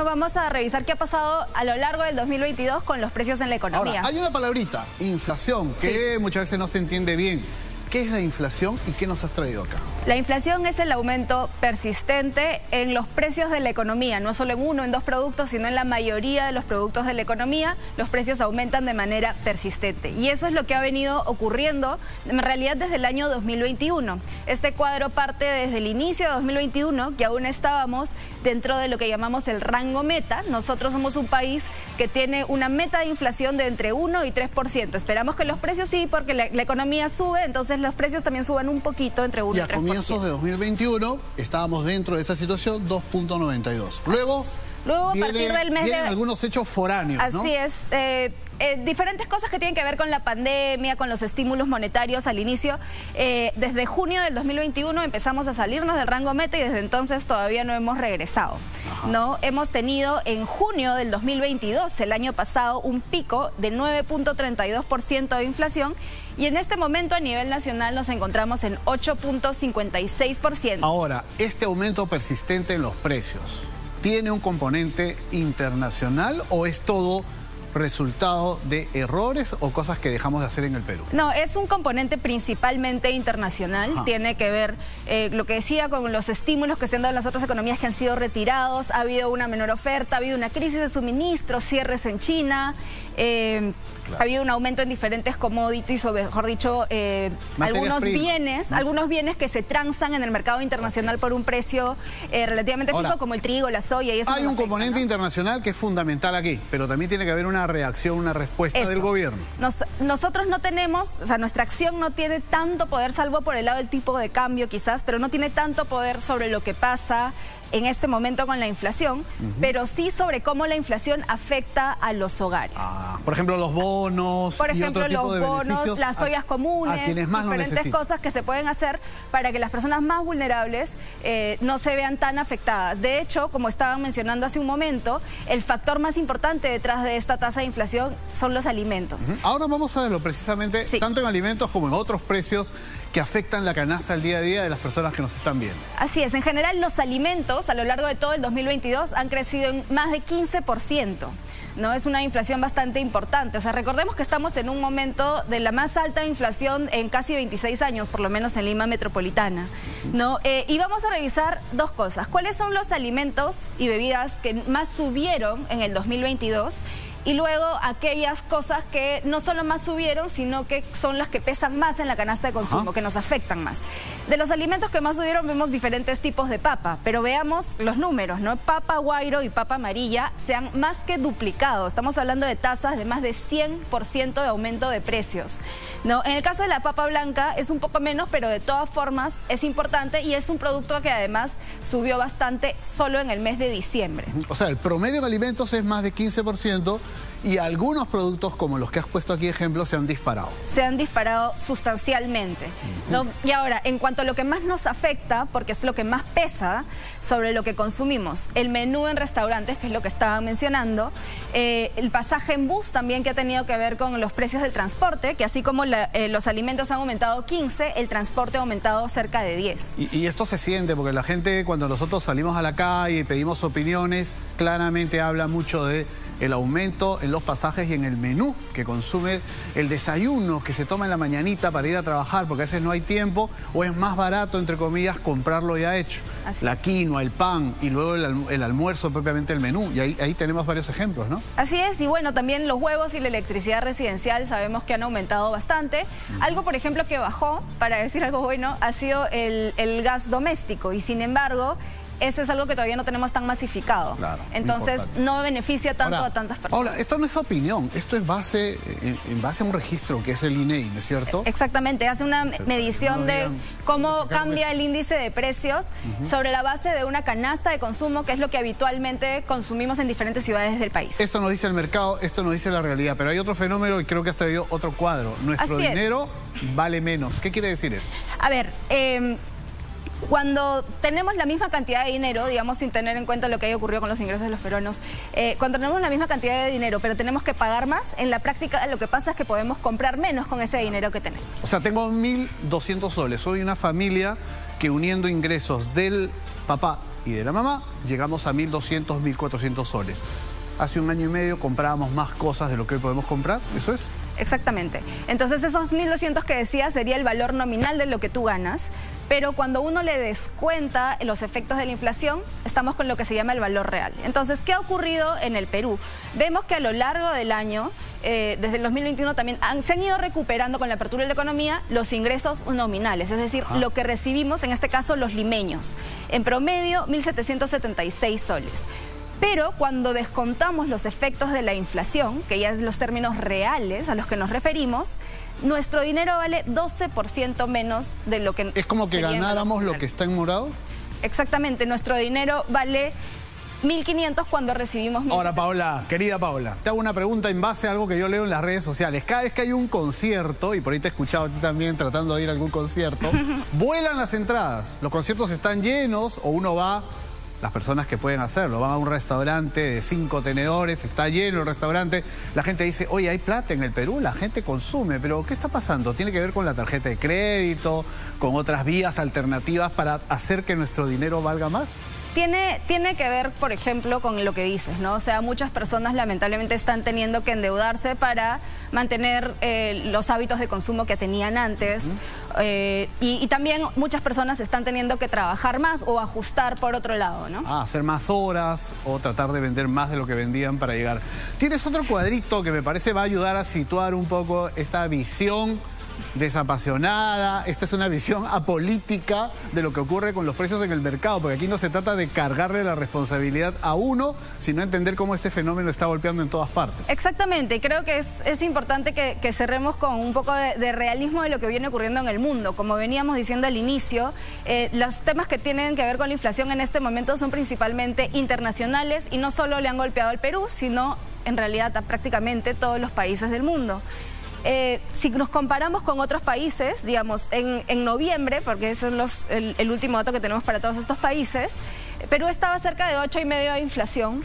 bueno, vamos a revisar qué ha pasado a lo largo del 2022 con los precios en la economía. Ahora, hay una palabrita, inflación, que muchas veces no se entiende bien. ¿Qué es la inflación y qué nos has traído acá? La inflación es el aumento persistente en los precios de la economía, no solo en uno, en dos productos, sino en la mayoría de los productos de la economía, los precios aumentan de manera persistente. Y eso es lo que ha venido ocurriendo en realidad desde el año 2021. Este cuadro parte desde el inicio de 2021, que aún estábamos dentro de lo que llamamos el rango meta. Nosotros somos un país que tiene una meta de inflación de entre 1 y 3%. Esperamos que los precios sí, porque la economía sube, entonces los precios también suban un poquito, entre 1 y 3%. Y a comienzos de 2021 estábamos dentro de esa situación, 2.92. Luego a partir del mes vienen algunos hechos foráneos, ¿no? Así es. Diferentes cosas que tienen que ver con la pandemia, con los estímulos monetarios al inicio. Desde junio del 2021 empezamos a salirnos del rango meta y desde entonces todavía no hemos regresado. ¿No? Hemos tenido en junio del 2022, el año pasado, un pico de 9.32% de inflación y en este momento a nivel nacional nos encontramos en 8.56%. Ahora, este aumento persistente en los precios, ¿tiene un componente internacional o es todo resultado de errores o cosas que dejamos de hacer en el Perú? No, es un componente principalmente internacional. Tiene que ver, lo que decía, con los estímulos que se han dado en las otras economías que han sido retirados. Ha habido una menor oferta, ha habido una crisis de suministro, cierres en China, ha habido un aumento en diferentes commodities, o mejor dicho, algunos bienes que se transan en el mercado internacional por un precio relativamente fijo, como el trigo, la soya y eso. Hay un componente internacional que es fundamental aquí, pero también tiene que haber una reacción, una respuesta del gobierno. Nosotros no tenemos, o sea, nuestra acción no tiene tanto poder, salvo por el lado del tipo de cambio quizás, pero no tiene tanto poder sobre lo que pasa en este momento con la inflación, pero sí sobre cómo la inflación afecta a los hogares. Por ejemplo, los bonos. Por ejemplo, y otro tipo los bonos, las ollas comunes, a quienes más diferentes cosas que se pueden hacer para que las personas más vulnerables no se vean tan afectadas. De hecho, como estaban mencionando hace un momento, el factor más importante detrás de esta tasa de inflación son los alimentos. Ahora vamos a verlo precisamente, tanto en alimentos como en otros precios que afectan la canasta al día a día de las personas que nos están viendo. Así es, en general los alimentos a lo largo de todo el 2022 han crecido en más de 15%. ¿No? Es una inflación bastante importante. O sea, recordemos que estamos en un momento de la más alta inflación en casi 26 años, por lo menos en Lima metropolitana, ¿no? Y vamos a revisar dos cosas. ¿Cuáles son los alimentos y bebidas que más subieron en el 2022? Y luego aquellas cosas que no solo más subieron, sino que son las que pesan más en la canasta de consumo, que nos afectan más. De los alimentos que más subieron vemos diferentes tipos de papa, pero veamos los números, ¿no? Papa guairo y papa amarilla se han más que duplicado. Estamos hablando de tasas de más de 100% de aumento de precios, ¿no? En el caso de la papa blanca es un poco menos, pero de todas formas es importante y es un producto que además subió bastante solo en el mes de diciembre. O sea, el promedio de alimentos es más de 15%. Y algunos productos, como los que has puesto aquí ejemplos, se han disparado. Se han disparado sustancialmente, ¿no? Y ahora, en cuanto a lo que más nos afecta, porque es lo que más pesa sobre lo que consumimos, el menú en restaurantes, que es lo que estaban mencionando, el pasaje en bus también, que ha tenido que ver con los precios del transporte, que así como los alimentos han aumentado 15, el transporte ha aumentado cerca de 10. Y esto se siente, porque la gente, cuando nosotros salimos a la calle y pedimos opiniones, claramente habla mucho de el aumento en los pasajes y en el menú que consume, el desayuno que se toma en la mañanita para ir a trabajar, porque a veces no hay tiempo, o es más barato, entre comillas, comprarlo ya hecho. La quinoa, el pan y luego el almuerzo, propiamente el menú. Y ahí tenemos varios ejemplos, ¿no? Así es, y bueno, también los huevos y la electricidad residencial sabemos que han aumentado bastante. Algo, por ejemplo, que bajó, para decir algo bueno, ha sido el gas doméstico, y sin embargo, eso es algo que todavía no tenemos tan masificado. Claro, entonces no beneficia tanto a tantas personas. Ahora, esto no es opinión, esto es en base a un registro que es el INEI, ¿no es cierto? Exactamente, hace una medición de cómo cambia el índice de precios sobre la base de una canasta de consumo, que es lo que habitualmente consumimos en diferentes ciudades del país. Esto nos dice el mercado, esto nos dice la realidad, pero hay otro fenómeno y creo que has traído otro cuadro. Nuestro dinero vale menos. ¿Qué quiere decir eso? A ver, cuando tenemos la misma cantidad de dinero, digamos, sin tener en cuenta lo que haya ocurrido con los ingresos de los peruanos, cuando tenemos la misma cantidad de dinero, pero tenemos que pagar más, en la práctica lo que pasa es que podemos comprar menos con ese dinero que tenemos. O sea, tengo 1.200 soles. Soy una familia que, uniendo ingresos del papá y de la mamá, llegamos a 1.200, 1.400 soles. Hace un año y medio comprábamos más cosas de lo que hoy podemos comprar, ¿eso es? Exactamente. Entonces esos 1.200 que decía sería el valor nominal de lo que tú ganas, pero cuando uno le descuenta los efectos de la inflación, estamos con lo que se llama el valor real. Entonces, ¿qué ha ocurrido en el Perú? Vemos que a lo largo del año, desde el 2021 también, se han ido recuperando con la apertura de la economía los ingresos nominales, es decir, lo que recibimos, en este caso los limeños. En promedio, 1.776 soles. Pero cuando descontamos los efectos de la inflación, que ya es los términos reales a los que nos referimos, nuestro dinero vale 12% menos de lo que... ¿Es como que ganáramos lo que está en morado? Exactamente, nuestro dinero vale 1.500 cuando recibimos 1.000. Ahora, Paola, querida Paola, te hago una pregunta en base a algo que yo leo en las redes sociales. Cada vez que hay un concierto, y por ahí te he escuchado a ti también tratando de ir a algún concierto, vuelan las entradas. Los conciertos están llenos o uno va... Las personas que pueden hacerlo, van a un restaurante de 5 tenedores, está lleno el restaurante, la gente dice, oye, hay plata en el Perú, la gente consume, pero ¿qué está pasando? ¿Tiene que ver con la tarjeta de crédito, con otras vías alternativas para hacer que nuestro dinero valga más? Tiene que ver, por ejemplo, con lo que dices, ¿no? O sea, muchas personas lamentablemente están teniendo que endeudarse para mantener los hábitos de consumo que tenían antes. Y también muchas personas están teniendo que trabajar más o ajustar por otro lado, ¿no? Hacer más horas o tratar de vender más de lo que vendían para llegar. Tienes otro cuadrito que me parece va a ayudar a situar un poco esta visión desapasionada. Esta es una visión apolítica de lo que ocurre con los precios en el mercado, porque aquí no se trata de cargarle la responsabilidad a uno, sino entender cómo este fenómeno está golpeando en todas partes. Exactamente, y creo que es importante que cerremos con un poco de realismo de lo que viene ocurriendo en el mundo. Como veníamos diciendo al inicio, los temas que tienen que ver con la inflación en este momento son principalmente internacionales y no solo le han golpeado al Perú, sino en realidad a prácticamente todos los países del mundo. Si nos comparamos con otros países, digamos, en noviembre, porque ese es el último dato que tenemos para todos estos países, Perú estaba cerca de 8,5% de inflación,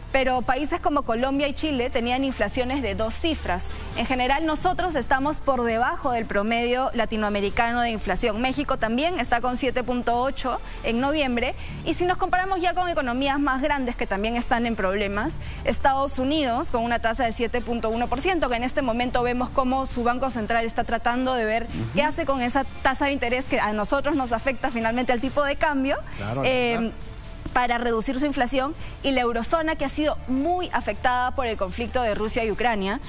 pero países como Colombia y Chile tenían inflaciones de 2 cifras. En general, nosotros estamos por debajo del promedio latinoamericano de inflación. México también está con 7,8% en noviembre. Y si nos comparamos ya con economías más grandes que también están en problemas, Estados Unidos con una tasa de 7,1%, que en este momento vemos cómo su Banco Central está tratando de ver qué hace con esa tasa de interés que a nosotros nos afecta finalmente al tipo de cambio. Claro, para reducir su inflación, y la eurozona, que ha sido muy afectada por el conflicto de Rusia y Ucrania,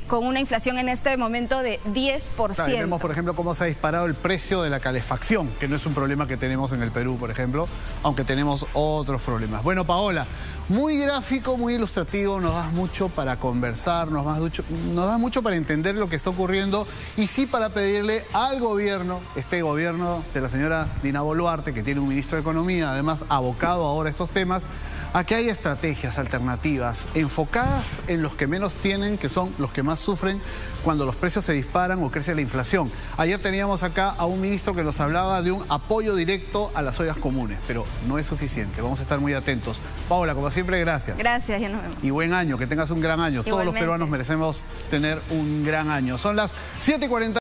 con una inflación en este momento de 10%. Claro, vemos, por ejemplo, cómo se ha disparado el precio de la calefacción, que no es un problema que tenemos en el Perú, por ejemplo, aunque tenemos otros problemas. Bueno, Paola, muy gráfico, muy ilustrativo, nos das mucho para conversar, nos das mucho para entender lo que está ocurriendo y sí para pedirle al gobierno, este gobierno de la señora Dina Boluarte, que tiene un ministro de Economía, además abocado ahora a estos temas, a que haya estrategias alternativas enfocadas en los que menos tienen, que son los que más sufren cuando los precios se disparan o crece la inflación. Ayer teníamos acá a un ministro que nos hablaba de un apoyo directo a las ollas comunes, pero no es suficiente. Vamos a estar muy atentos. Paola, como siempre, gracias. Gracias, ya nos vemos. Y buen año, que tengas un gran año. Igualmente. Todos los peruanos merecemos tener un gran año. Son las 7:40.